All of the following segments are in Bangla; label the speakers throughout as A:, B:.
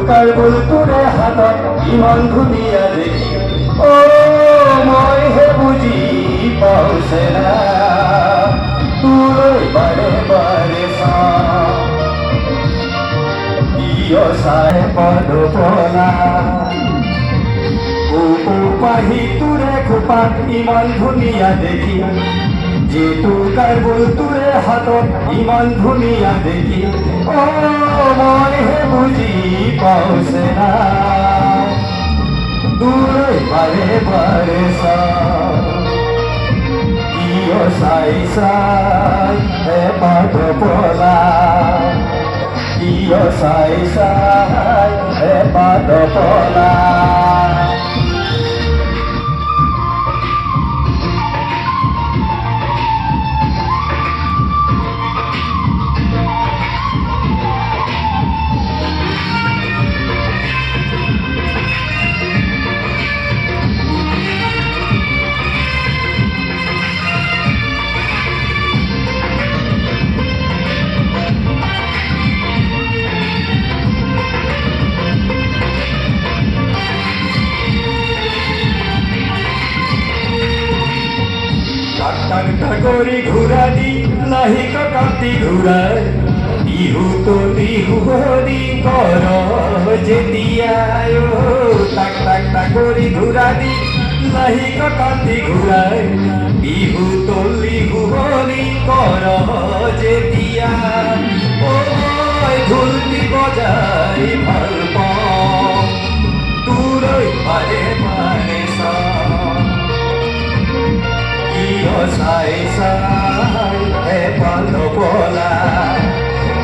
A: কাৰ বুল তোৰে হাতত ইমান ধুনীয়া দেখি অ মই হে বুজি পাওঁছে না তোলৈ বাৰে বাৰে চাওঁ কিয় চাই পদ পলা পাহি তোৰে খোপাত ইমান ধুনীয়া দেখি যিটো কাৰ বুল তোৰে হাতত ইমান ধুনীয়া দেখি অ মই হে বুজি পাওঁছে না তোলৈ বাৰে বাৰে চাওঁ কিয় চাই চাই এপাত পলা কিয় চাই চাই এপাত পলা কৰি ঘূৰা দি লাহিক কাটি ঘূৰাই বিহু তো বিহু হৰি কৰ যেতিয়া তাক তাক তাক কৰি ঘূৰা দি লাহিক কাটি ঘূৰাই বিহু তো বিহু হৰি কৰ যেতিয়া ঢোলটি বজাই ভাল পাওঁ তোলৈ বাৰে বাৰে চাওঁ কিয় চাই চাই এপাত পলা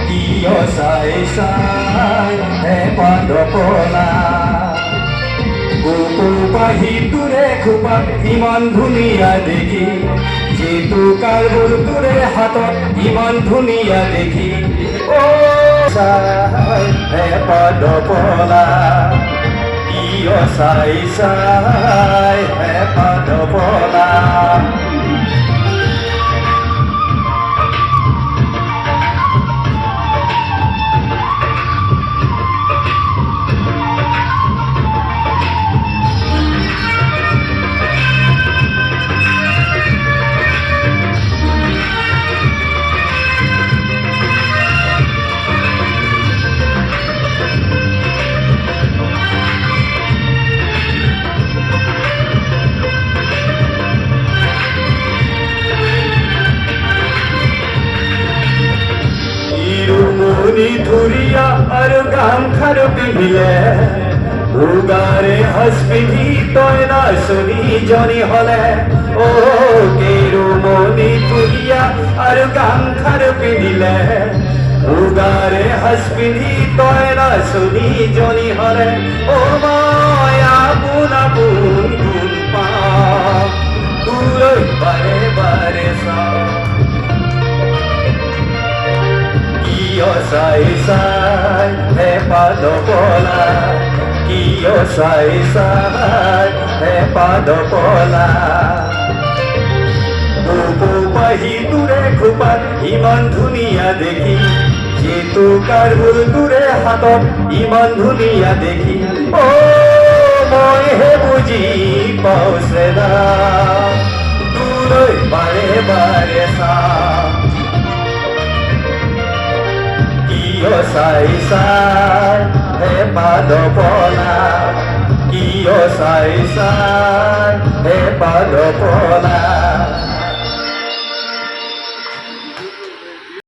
A: কিয় চাই চাই এপাত পলা পাহি তোৰে খোপাত ইমান ধুনীয়া দেখি যিটো কাৰ বুল তোৰে হাতত ইমান ধুনীয়া দেখি অ চাই এপাত পলা কিয় চাই চাই এপাত পলা ধুরিয়া আর গামখার পিন্ধিলে উগারে হস পিন্ধি তই নাচনি জনি হলে ও কেৰুমণি ধুরিয়া আর গামখার পিন্ধিলে উগারে হস পিন্ধি তই নাচনি জনি হলে ও মই আপোন আপোন গুণ পাওঁ তোলৈ বাৰে বাৰে চাওঁ কিয় চাই চাই এপাত পলা কিয় চাই চাই এপাত পলা পাহি তোৰে খোপাত ইমান ধুনীয়া দেখি যিটো কাৰ বুল তোৰে হাতত ইমান ধুনীয়া দেখি অ মই হে বুজি পাওঁছে না তোলৈ বাৰে বাৰে চাওঁ কিয় চাই চাই এপাত পলা কিয় চাই চাই এপাত পলা